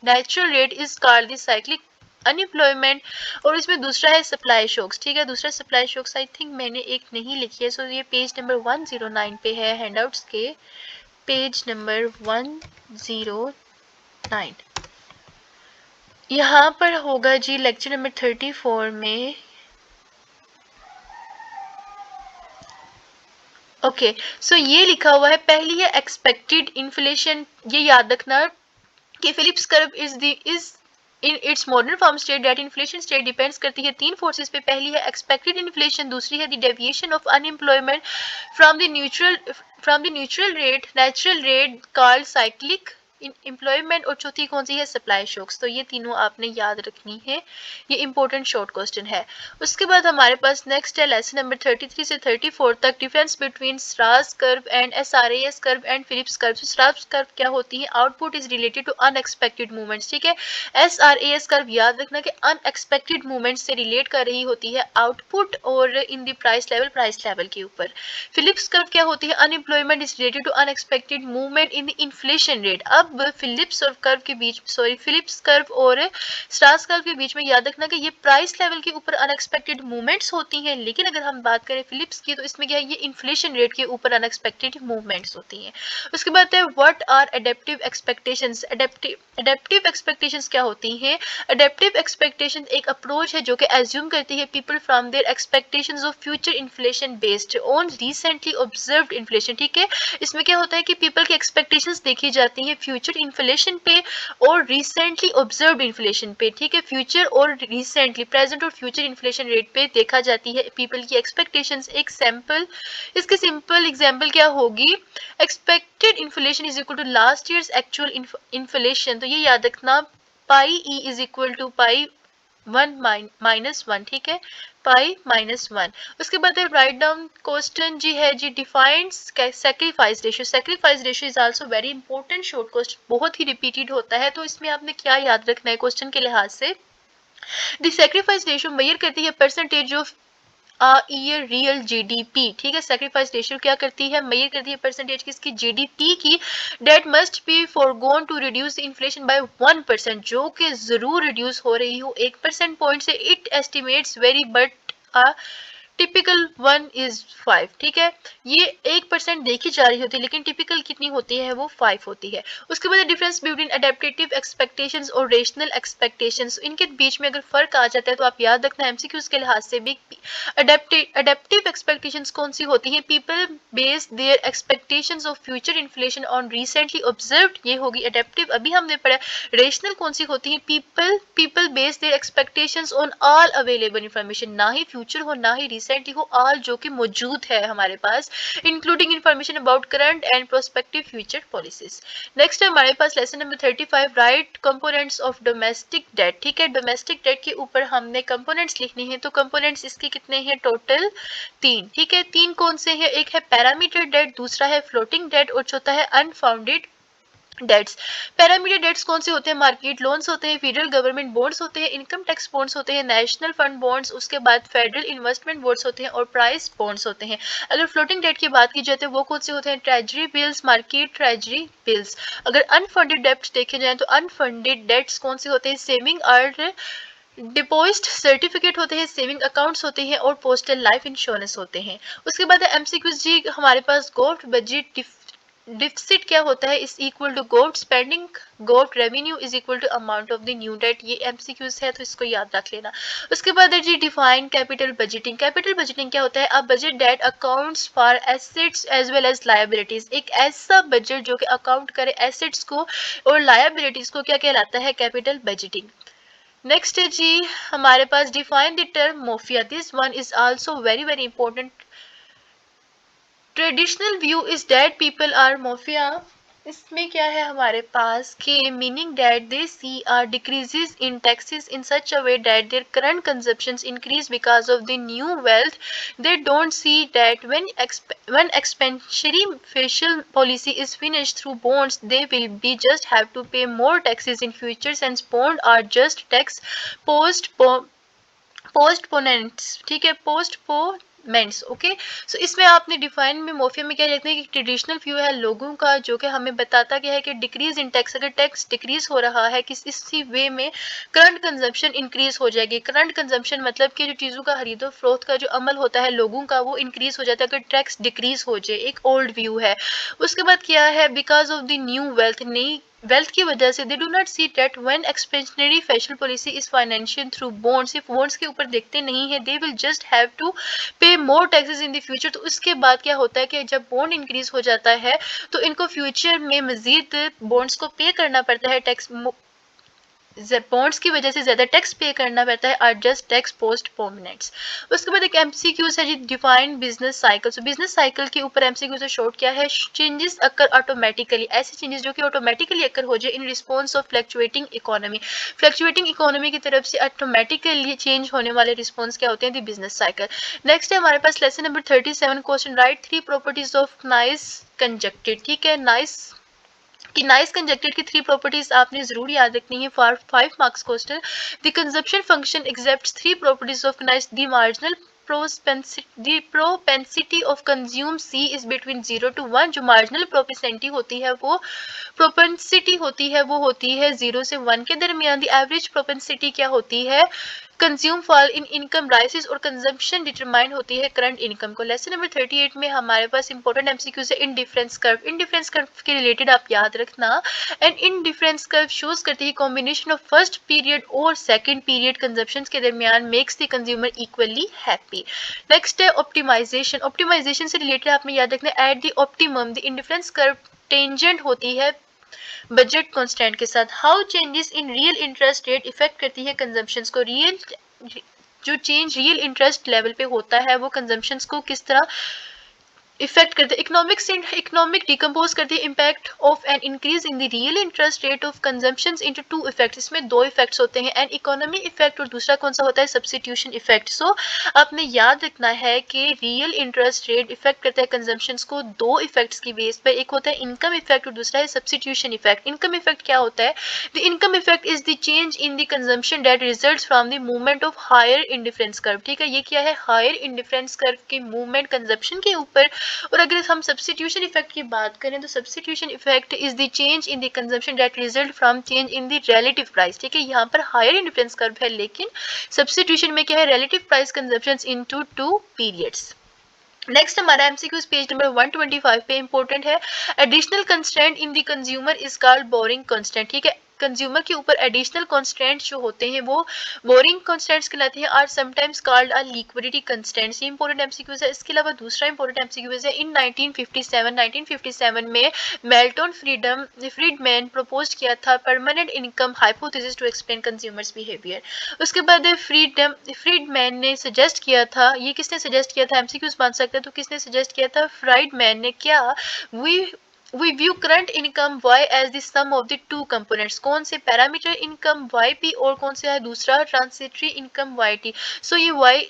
natural rate is called the cyclic unemployment. और इसमें दूसरा है सप्लाई शॉक्स, ठीक है। दूसरा सप्लाई शॉक्स आई थिंक मैंने एक नहीं लिखी है, सो ये पेज नंबर 109 पे है हैंडआउट्स के, पेज नंबर 109 यहाँ पर होगा जी लेक्चर नंबर 34 में। ओके, सो ये लिखा हुआ है पहली है एक्सपेक्टेड इन्फ्लेशन। ये याद रखना कि Philips curve is in its modern form state that inflation state depends करती है 3 फोर्सेस पे। पहली है एक्सपेक्टेड इन्फ्लेशन, दूसरी है the deviation of unemployment from the natural rate called cyclic employment, और चौथी कौन सी है? Supply shocks. तो ये तीनों आपने याद रखनी है, ये इंपॉर्टेंट शॉर्ट क्वेश्चन है। उसके बाद हमारे पास नेक्स्ट है लेसन नंबर 33 से 34 तक, डिफरेंस बिटवीन स्ट्रास curve and SRAS curve and Phillips curve. स्ट्रास कर्व क्या होती है? Output is related to unexpected movements, ठीक है। SRAS कर्व याद रखना कि अनएक्सपेक्टेड मूवमेंट से रिलेट कर रही होती है आउटपुट और इन द प्राइस लेवल के ऊपर। फिलिप्स कर्व क्या होती है? Unemployment is related to unexpected movement in the inflation rate. अब फिलिप्स कर्व और स्ट्रास कर्व के बीच में याद रखना कि ये प्राइस लेवल के ऊपर अनएक्सपेक्टेड मूवमेंट्स होती हैं, लेकिन अगर हम बात करें फिलिप्स की तो इसमें क्या है? ये इन्फ्लेशन रेट के ऊपर अनएक्सपेक्टेड मूवमेंट्स होती हैं। उसके बाद है what are adaptive expectations. Adaptive expectations क्या होती हैं? एडेप्टिव एक्सपेक्टेशन एक अप्रोच है जो कि एज्यूम करती है people from there expectations of future inflation based on recently observed inflation, ठीक है। इसमें क्या होता है कि पीपल की एक्सपेक्टेशंस देखी जाती हैं फ्यूचर इन्फ्लेशन पे और रिसेंटली ऑब्जर्व्ड इन्फ्लेशन पे, ठीक है। फ्यूचर और रिसेंटली प्रेजेंट और फ्यूचर इन्फ्लेशन रेट पे देखा जाती है पीपल की एक्सपेक्टेशंस। एक सैंपल इसके सिंपल एग्जांपल क्या होगी? Expected inflation is equal to last years actual inflation. तो ये याद रखना pi E is equal to pi 1 - 1, ठीक है, पाई -1। उसके बाद राइट डाउन क्वेश्चन जी है जी defined sacrifice ratio. Sacrifice ratio is also very important short question, बहुत ही रिपीटेड होता है। तो इसमें आपने क्या याद रखना है क्वेश्चन के लिहाज से? द सैक्रिफाइस रेशियो मेजर करती है percentage of year real GDP, ठीक है। सैक्रिफाइस रेशियो क्या करती है? मेजर करती है परसेंटेज किसकी? जीडीपी की। Debt must be foregone to reduce inflation by 1%, जो कि जरूर रिड्यूस हो रही हो 1% पॉइंट से। It estimates very but typical 1 is 5, ठीक है। ये 1% देखी जा रही होती है लेकिन टिपिकल कितनी होती है? वो 5 होती है। उसके बाद डिफरेंस बिटवीन अडेप्टेटिव एक्सपेक्टेशंस और रेशनल एक्सपेक्टेशंस, इनके बीच में अगर फर्क आ जाता है तो आप याद रखना एमसीक्यूज के लिहाज से भी। अडेप्टिव एक्सपेक्टेशंस कौन सी होती हैं? People base there expectations of future inflation on recently observed, ये होगी अडेप्टिव। अभी हमने पढ़ा रेशनल कौन सी होती है? People base there expectations on all available information, ना ही फ्यूचर हो ना ही रिसेंटली हो, ऑल जो कि मौजूद है हमारे पास, including information about current and prospective future policies. Next है हमारे पास lesson number 35 write components of domestic debt, ठीक है। डोमेस्टिक डेट के ऊपर हमने कंपोनेंट्स लिखने हैं, तो कंपोनेंट्स इसके कितने हैं? टोटल 3, ठीक है। 3 कौन से हैं? एक है पैरामीटर डेट, दूसरा है फ्लोटिंग डेट और चौथा है अनफाउंडेड डेट्स। पैरामीटर डेट्स कौन से होते हैं? मार्केट लोन्स होते हैं, फेडरल गवर्नमेंट बॉन्ड्स होते हैं, इनकम टैक्स बॉन्ड्स होते हैं, नेशनल फंड बॉन्ड्स, उसके बाद फेडरल इन्वेस्टमेंट बॉन्ड्स होते हैं और प्राइस बॉन्ड्स होते हैं। अगर फ्लोटिंग डेट की बात की जाए तो वो कौन से होते हैं? Treasury bills, market treasury bills. अगर अनफंडेड डेट्स देखे जाए तो अनफंडेड डेट्स कौन से होते हैं? सेविंग और डिपॉजिट सर्टिफिकेट होते हैं, सेविंग अकाउंट्स होते हैं और पोस्टल लाइफ इंश्योरेंस होते हैं। उसके बाद एमसीक्यूज जी हमारे पास गवर्नमेंट बजट डिफिसिट क्या होता है is equal to government spending, government revenue is equal to amount of the new debt. ये एमसीक्यूज है तो इसको याद रख लेना। उसके बाद है जी define capital budgeting. Capital budgeting क्या होता है? A budget that accounts for assets as well as liabilities. एक ऐसा बजट जो कि अकाउंट करे एसेट्स को और लायबिलिटीज को, क्या कहलाता है? Capital budgeting. नेक्स्ट है जी हमारे पास define the term mafia. This one is also very very important. Traditional view is that people are mafia. इसमें क्या है हमारे पास कि meaning that they see are decreases in taxes in such a way that their current consumptions increase because of the new wealth. They don't see that when expansionary fiscal policy is finished through bonds, they will be just have to pay more taxes in future, since bonds are just tax पोस्टपोनेंट्स। ठीक है, पोस्टपोनेंट्स। Okay, सो इसमें आपने define में mafia में क्या लिखते हैं कि ट्रेडिशनल व्यू है लोगों का जो कि हमें बताता क्या है कि डिक्रीज इन टैक्स, अगर टैक्स डिक्रीज हो रहा है किस इसी वे में करंट कंजम्पशन इंक्रीज हो जाएगी। करंट कंजम्पशन मतलब कि जो चीज़ों का खरीदो फरोख्त का जो अमल होता है लोगों का वो इंक्रीज हो जाता है अगर टैक्स डिक्रीज हो जाए। एक ओल्ड व्यू है। उसके बाद क्या है? Because of the new wealth, नई वेल्थ की वजह से they do not see debt when expansionary fiscal policy is financial through bonds. सिर्फ बॉन्ड्स के ऊपर देखते नहीं है, they will just have to pay more taxes in the future. तो उसके बाद क्या होता है कि जब बॉन्ड इंक्रीज हो जाता है तो इनको फ्यूचर में मजीद बॉन्ड्स को पे करना पड़ता है टैक्स। बॉन्ड्स की वजह से ज्यादा टैक्स पे करना पड़ता है, आर जस्ट टैक्स पोस्टपोनेंट्स। उसके बाद एक एमसीक्यूज है जी define business cycle. So business cycle के ऊपर एमसीक्यू से शॉर्ट क्या है? चेंजेस अकर ऑटोमेटिकली, ऐसे चेंजेस जो कि ऑटोमेटिकली अकर हो जाए in response of fluctuating economy. Fluctuating economy की तरफ से ऑटोमेटिकली चेंज होने वाले रिस्पॉन्स क्या होते हैं? The business cycle. नेक्स्ट है हमारे पास lesson number 37 question write 3 properties of nice conducted. ठीक है, नाइस कि नाइस कंजक्टेड की 3 प्रॉपर्टीज आपने जरूर याद रखनी है for 5 marks question. The consumption function accepts 3 properties of nice. The marginal propensity of consume C is between 0 to 1। जो मार्जिनल प्रोपेंसिटी होती है वो होती है 0 से 1 के दरमियान। दी एवरेज प्रोपेंसिटी क्या होती है? कंज्यूम फॉल इन इनकम राइसेस और कंजम्पशन डिटरमाइन होती है करंट इनकम को। लेसन नंबर 38 में हमारे पास इंपॉर्टेंट एमसीक्यूज है इनडिफरेंस कर्व। इनडिफरेंस कर्व के रिलेटेड आप याद रखना। एंड इनडिफरेंस कर्व शोज करती है कॉम्बिनेशन ऑफ फर्स्ट पीरियड और सेकंड पीरियड कंजम्पशन के दरमियान makes the consumer equally happy. Next है ऑप्टिमाइजेशन। ऑप्टिमाइजेशन से रिलेटेड आपने याद रखना at the optimum the indifference curve tangent होती है बजट कांस्टेंट के साथ। How changes in real interest rate effect करती है कंजम्पशंस को। रियल जो चेंज रियल इंटरेस्ट लेवल पे होता है वो कंजम्पशंस को किस तरह इफेक्ट करते हैं? इकोनॉमिक डिकम्पोज करती है impact of an increase in the real interest rate of consumptions into 2 effects. इसमें 2 इफेक्ट्स होते हैं, एन इकोनॉमी इफेक्ट और दूसरा कौन सा होता है? Substitution effect. सो आपने याद रखना है कि रियल इंटरेस्ट रेट इफेक्ट करता है कंजम्पशंस को 2 इफेक्ट्स की बेस पर। एक होता है इनकम इफेक्ट और दूसरा है सब्स्टिट्यूशन इफेक्ट। इनकम इफेक्ट क्या होता है? The income effect is the change in the consumption that results from the movement of higher indifference curve. ठीक है, ये क्या है? हायर इंडिफरेंस कर्व के मूवमेंट कंजम्पशन के ऊपर। और अगर हम सब्स्टिट्यूशन इफेक्ट की बात करें तो substitution effect is the change in the consumption that result from change in the relative price. ठीक है, यहाँ पर हायर इंडिफरेंस कर्व है लेकिन सब्स्टिट्यूशन में क्या है? Relative price consumption into 2 periods. Next हमारा एमसीक्यूज पेज नंबर 125 पे इंपॉर्टेंट है। Additional constraint in the consumer is called boring constant. ठीक है, कंज्यूमर के ऊपर एडिशनल कॉन्स्टेंट्स जो होते हैं वो बोरिंग कॉन्स्टेंट्स कहलाते हैं और sometimes called a liquidity constants. ये इंपॉर्टेंट एमसीक्यूज है। इसके अलावा दूसरा इंपॉर्टेंट एमसीक्यूज है इन 1957 में मेल्टन फ्रीडमैन प्रपोज किया था permanent income hypothesis to explain consumers behaviour. उसके बाद फ्रीडमैन ने सजेस्ट किया था, ये किसने सजेस्ट किया था? एमसीक्यूज बन सकता है तो किसने सजेस्ट किया था? फ्रीडमैन ने। क्या? we view current income y as the sum of the two components। कौन से? पैरामीटर इनकम yp और कौन सा है दूसरा? ट्रांसिटरी इनकम yt। सो ये y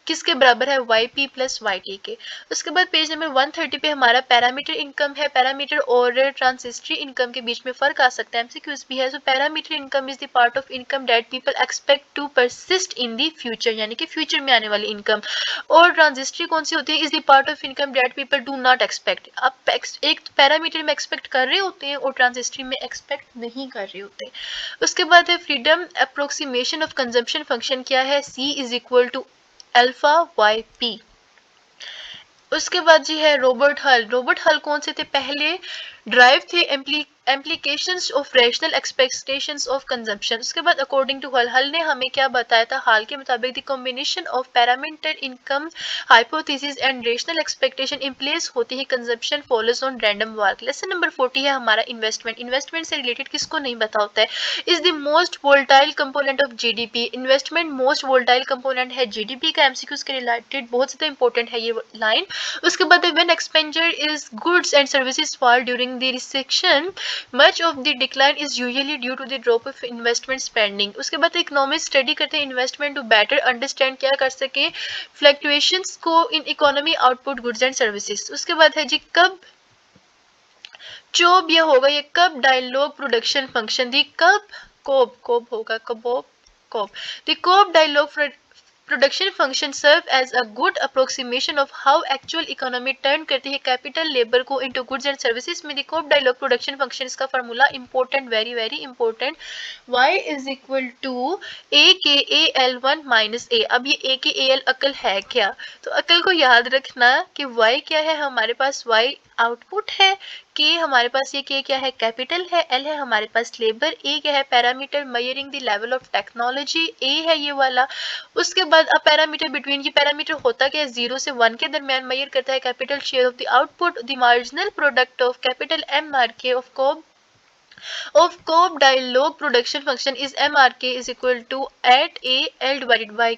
किसके बराबर है? yp प्लस yt के। उसके बाद पेज नंबर 130 पे हमारा पैरामीटर इनकम है। पैरामीटर और ट्रांसिटरी इनकम के बीच में फर्क आ सकता है, एमसीक्यूज भी है। So parameter income is the part of income that people expect to persist in the future, यानी कि फ्यूचर में आने वाली इनकम। और ट्रांजिस्ट्री कौन सी होती है? Is the part of income that people do not expect. आप एक पैरामीटर में एक्सपेक्ट कर रहे होते हैं और ट्रांजिस्ट्री में एक्सपेक्ट नहीं कर रहे होते। उसके बाद है Friedman approximation of consumption function क्या है? C is equal to alpha Y P. उसके बाद जी है रॉबर्ट हल। रॉबर्ट हल कौन से थे? पहले ड्राइव थे implications of rational expectations of consumption. उसके बाद अकॉर्डिंग टू हल, हल ने हमें क्या बताया था? हाल के मुताबिक the combination of parameter income hypothesis and rational expectation in place होती है consumption follows on random walk. Lesson number 40 है हमारा इन्वेस्टमेंट। इन्वेस्टमेंट से रिलेटेड किसको नहीं पता होता है? Is the most volatile component of GDP. Investment most volatile component है जीडीपी का। एमसीक्यूज के रिलेटेड बहुत ज्यादा इंपॉर्टेंट है ये लाइन। उसके बाद when expenditure is goods and services fall during the recession, much of the decline is usually due to the drop of investment spending. उसके बाद इकोनॉमिस्ट स्टडी करते हैं इन्वेस्टमेंट टू बेटर अंडरस्टैंड क्या कर सके फ्लक्चुएशंस को in economy output goods and services. उसके बाद है जी कब चोब ये होगा, ये कब डायलॉग प्रोडक्शन फंक्शन दी कब कोब कोब होगा कबोब Cobb the Cobb Douglas production function serve as a good approximation of how actual economy turn करती है कैपिटल लेबर को इनटू गुड्स एंड सर्विसेज में the Cobb Douglas production function इसका formula important, very very important, y is equal to A K A L one minus A. अब ये ए K A L अकल है क्या? तो अकल को याद रखना कि y क्या है हमारे पास, y आउटपुट है, के हमारे पास ये के क्या है कैपिटल है, एल है हमारे पास लेबर, ए क्या है parameter measuring the level of technology, A है ये वाला। उसके बाद अब पैरामीटर बिटवीन, ये पैरामीटर होता क्या है? 0 से 1 के दरमियान मेजर करता है capital share of the output the marginal product of capital M R K of cob dialog production function is mrk is equal to at a l divided by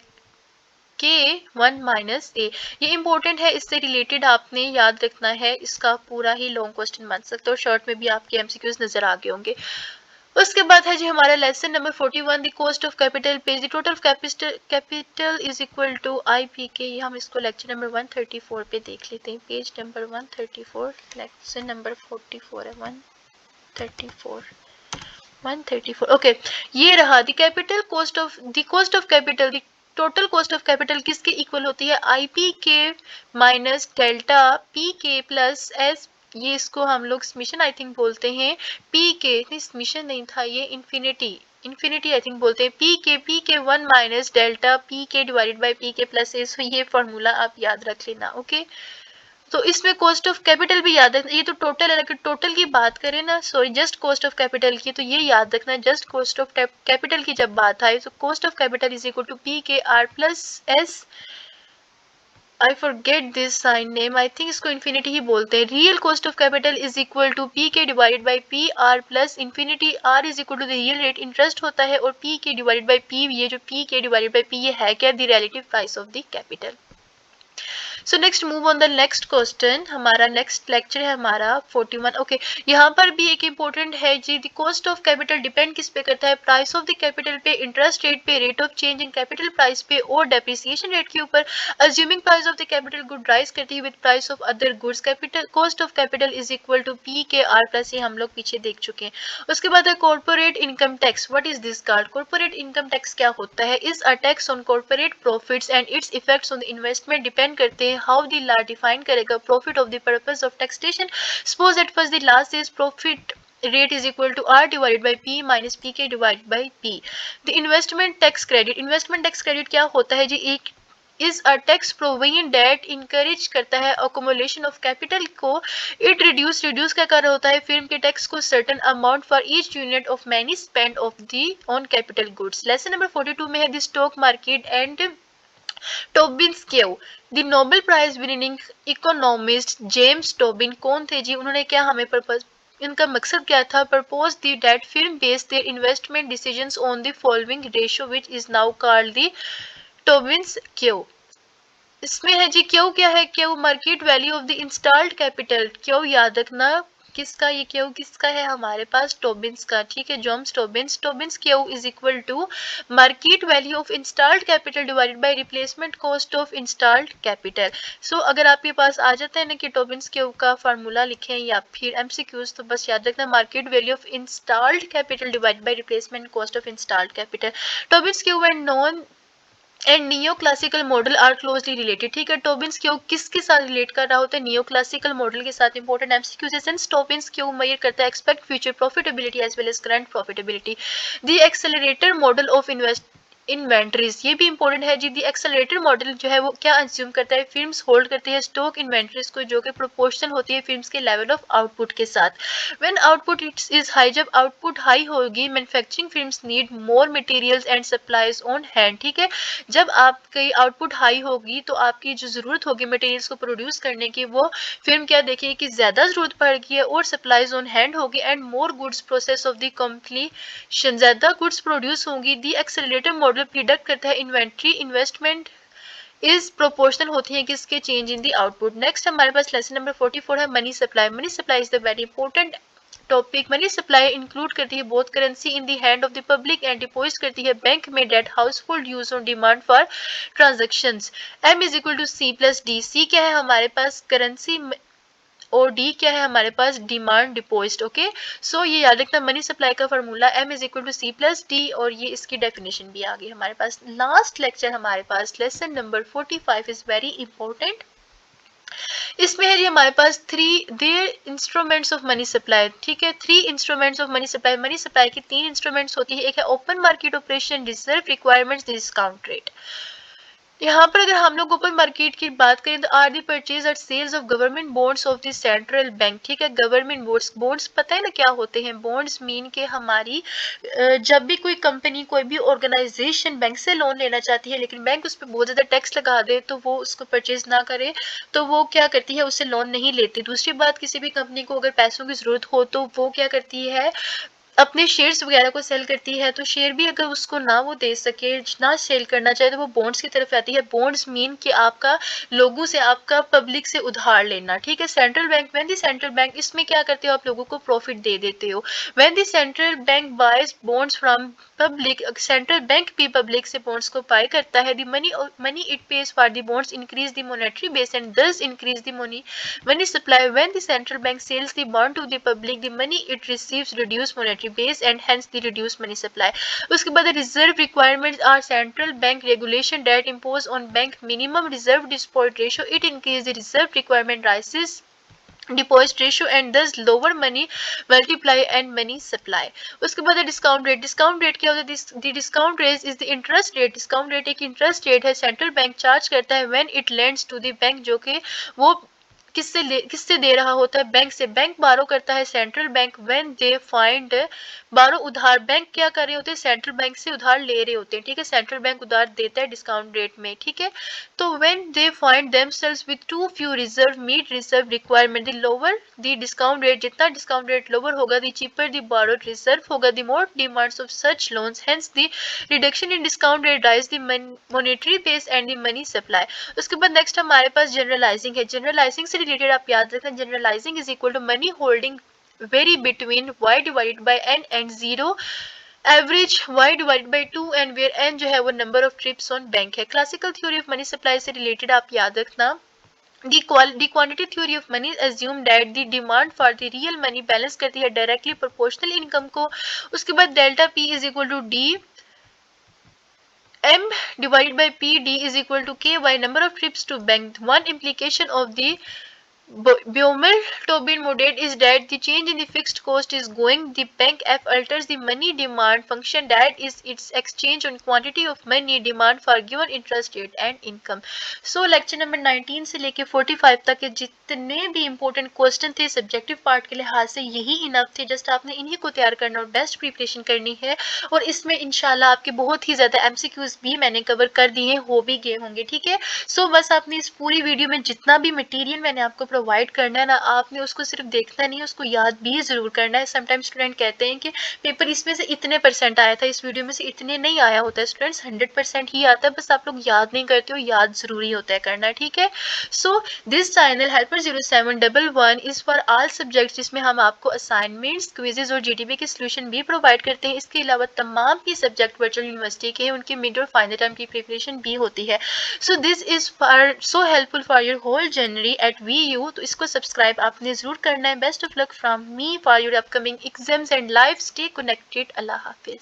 k 1 minus ए। ये important है, इससे related आपने याद रखना है, इसका पूरा ही long question बन सकता है और शॉर्ट में भी आपके एमसीक्यूज नजर आ गए होंगे। उसके बाद है जी हमारा lesson number 41 the cost of capital page the total capital is equal to I P K. ये हम इसको लेक्चर नंबर 134 पे देख लेते हैं, पेज नंबर 134 लेक्चर नंबर 44 है 134 ओके। ये रहा the capital cost of capital, the total cost of capital किसके इक्वल होती है? आई पी के माइनस डेल्टा पी के प्लस एस, ये इसको हम लोग समीशन आई थिंक बोलते हैं, पी के नहीं समीशन नहीं था ये इन्फिनिटी आई थिंक बोलते हैं, पी के 1 minus delta P K divided by P के प्लस एस। ये फॉर्मूला आप याद रख लेना ओके। तो इसमें कॉस्ट ऑफ कैपिटल भी याद रखना, ये तो टोटल है, अगर टोटल की बात करें ना, sorry just cost of capital की, तो ये याद रखना जस्ट कॉस्ट ऑफ कैपिटल की जब बात आए तो cost of capital is equal to P K R plus S. I forget this sign name, I think इसको इन्फिनिटी ही बोलते हैं। Real cost of capital is equal to P K divided by P R plus infinity, R is equal to the real rate interest होता है और P K divided by P, ये जो P K divided by P ये है क्या? The relative price of the capital. So next move on the next question, हमारा next lecture है हमारा 41 ओके। यहाँ पर भी एक इंपॉर्टेंट है जी, the cost of capital depend किस पे करता है? प्राइस ऑफ द कैपिटल पे, इंटरेस्ट रेट पे, rate of change in capital price पे और डेप्रिसिएशन रेट के ऊपर। Assuming price of the capital good rise करती है with price of other goods, capital cost of capital is equal to P K R plus, ये हम लोग पीछे देख चुके हैं। उसके बाद है corporate income tax, what is this card? Corporate income tax क्या होता है? Is a tax on corporate profits and it's effects on the investment depend करते हैं हाउ द लॉ डिफाइन करेगा profit of the purpose of taxation. Suppose that first the law says profit rate is equal to r divided by p minus pk divided by p। the investment tax credit क्या होता है जी? एक is a tax provision that encourage करता है accumulation of capital को। it reduce क्या कर रहा होता है? firm के tax को certain amount for each unit of money spent of the on capital goods। lesson number 42 में है the stock market and Tobin's Q. The Nobel prize winning economist James Tobin कौन थे जी? उन्होंने क्या हमें पर्पस, इनका मकसद क्या था? Propose the that firms base their investment decisions on the following ratio which is now called the Tobin's Q. इसमें है जी क्यू क्या है? Q market value of the installed capital. Q याद रखना किसका? ये क्यू किसका है? हमारे पास टोबिन्स का, ठीक है, James Tobin's Q is equal to market value of installed capital divided by replacement cost of installed capital. So अगर आपके पास आ जाता है ना कि टोबिन्स क्यू का फार्मूला लिखें या फिर एमसीक्यूज, तो बस याद रखना market value of installed capital divided by replacement cost of installed capital. Tobin's Q and non and neo classical model are closely related, ठीक है। टोबिन्स क्यू किसके साथ रिलेट कर रहा होता है? नियो क्लासिकल मॉडल के साथ। Important MCQ since Tobin's Q measure करता है expect future profitability as well as current profitability. The accelerator model of inventories, ये भी इंपॉर्टेंट है जी। दी एक्सेलरेटेड मॉडल जो है वो क्या अंज्यूम करता है, फिल्म्स होल्ड करते हैं स्टॉक इन्वेंट्रीज को जो कि प्रोपोर्शनल होती है फिल्म्स के लेवल ऑफ आउटपुट के साथ। व्हेन आउटपुट इज हाई, जब आउटपुट हाई होगी, manufacturing films need more materials and supplies on hand, ठीक है। जब आपकी आउटपुट हाई होगी तो आपकी जो जरूरत होगी मटेरियल्स को प्रोड्यूस करने की, वो फिल्म क्या देखिए कि ज्यादा जरूरत पड़ गई है और सप्लाईज ऑन हैंड होगी and more goods process of the completion, ज्यादा गुड्स प्रोड्यूस होंगी। दी एक्सेलरेटेड मॉडल प्रिडिक्ट करता है इन्वेंट्री इन्वेस्टमेंट इज प्रोपोर्शनल होती है किसके, change in the output. Next हमारे पास लेसन नंबर 44 है money supply. Money supply is the very important topic. Money supply include करती है both currency in the hand of the public and deposit करती है बैंक में that household use on demand for transactions. M is equal to C plus D. C क्या है हमारे पास, currency, और D क्या है हमारे पास, डिमांड डिपॉजिट। ओके, सो ये याद रखना मनी सप्लाई का formula M is equal to C plus D, और ये इसकी डेफिनेशन भी आ गई हमारे पास। लास्ट लेक्चर हमारे पास lesson number 45 is very important. इसमें है जी हमारे पास there instruments of money supply, ठीक है। 3 instruments of money supply. Money supply की 3 इंस्ट्रूमेंट्स होती है, एक है open market operation, reserve requirements, discount rate. यहाँ पर अगर हम लोग ओपन मार्केट की बात करें तो आर दी परचेज और sales of government bonds of the central bank, ठीक है। गवर्नमेंट बॉन्ड्स, बॉन्ड्स पता है ना क्या होते हैं, बॉन्ड्स मीन के हमारी जब भी कोई कंपनी कोई भी ऑर्गेनाइजेशन बैंक से लोन लेना चाहती है लेकिन बैंक उस पर बहुत ज्यादा टैक्स लगा दे तो वो उसको परचेज ना करे तो वो क्या करती है, उससे लोन नहीं लेती। दूसरी बात, किसी भी कंपनी को अगर पैसों की जरूरत हो तो वो क्या करती है, अपने शेयर्स वगैरह को सेल करती है। तो शेयर भी अगर उसको ना वो दे सके, ना सेल करना चाहे, तो वो बॉन्ड्स की तरफ आती है। बॉन्ड्स मीन कि आपका लोगों से, आपका पब्लिक से उधार लेना, ठीक है। Central bank, when the central bank, इसमें क्या करते हो आप लोगों को प्रॉफिट दे देते हो। When the central bank buys bonds from public, central bank भी पब्लिक से बॉन्ड्स को बाय करता है। The money it pays for the bonds increase the monetary base and thus increase the money supply. When the central bank sells the bond to the public, the money it receives reduce monetary base and hence the reduced money supply. उसके बाद reserve requirements are central bank regulation that impose on bank minimum reserve deposit ratio. It increase the reserve requirement, rises deposit ratio and thus lower money multiply and money supply. उसके बाद discount rate. Discount rate क्या होता है, the discount rate is the interest rate. Discount rate एक interest rate है central bank charge करता है when it lends to the bank, जो कि वो किससे दे रहा होता है, बैंक से। बैंक बारो करता है central bank when they find, बारो उधार, बैंक क्या कर रहे होते हैं, सेंट्रल बैंक से उधार ले रहे होते हैं, ठीक है। सेंट्रल बैंक उधार देता है डिस्काउंट रेट में, ठीक है। तो when they find themselves with too few reserve meet reserve requirement, the lower the discount rate, जितना डिस्काउंट रेट लोअर होगा the cheaper the borrowed reserve होगा, the more demands of such loans, hence the reduction in discount rate raise the monetary base and the money supply. उसके बाद next हमारे पास generalising है। Generalising से related आप याद रखें, generalising is equal to money holding vary between y divided by n and 0 average y divided by 2 and where n जो है वो number of trips on bank है। Classical theory of money supply से related आप याद रखना, the quantity theory of money assume that the demand for the real money balance करती है directly proportional income को। उसके बाद delta p is equal to d m divided by p d is equal to k by number of trips to bank. One implication of the Baumol-Tobin model is that the change in the fixed cost is going. The bank F alters the money demand function that is its exchange on quantity of money demand for given interest rate and income. So lecture number 19 से लेके 45 तक के जितने भी important question थे subjective part के लिहाज से यही इनफ थे। जस्ट आपने इन्हीं को तैयार करना और बेस्ट प्रिपरेशन करनी है और इसमें इंशाल्लाह आपके बहुत ही ज़्यादा MCQs भी मैंने कवर कर दिए, हो भी गए होंगे, ठीक है। सो बस आपने इस पूरी वीडियो में जितना भी मटेरियल मैंने आपको प्रोवाइड करना है ना, आपने उसको सिर्फ देखना नहीं, उसको याद भी जरूर करना है। समटाइम्स स्टूडेंट कहते हैं कि पेपर इसमें से इतने % आया था, इस वीडियो में से इतने नहीं आया होता है। स्टूडेंट्स 100% ही आता है, बस आप लोग याद नहीं करते हो, याद जरूरी होता है करना, ठीक है। So this channel helper 0711 is for all subjects, जिसमें हम आपको असाइनमेंट्स, क्विजेज और जीडीबी के सोल्यूशन भी प्रोवाइड करते हैं। इसके अलावा तमाम ही सब्जेक्ट वर्चुअल यूनिवर्सिटी के उनके मिड और फाइनल टर्म की प्रिपरेशन भी होती है। So this is for so helpful for your whole journey at VU, तो इसको सब्सक्राइब आपने जरूर करना है। Best of luck from me for your upcoming exams and life. Stay connected. अल्लाह हाफिज।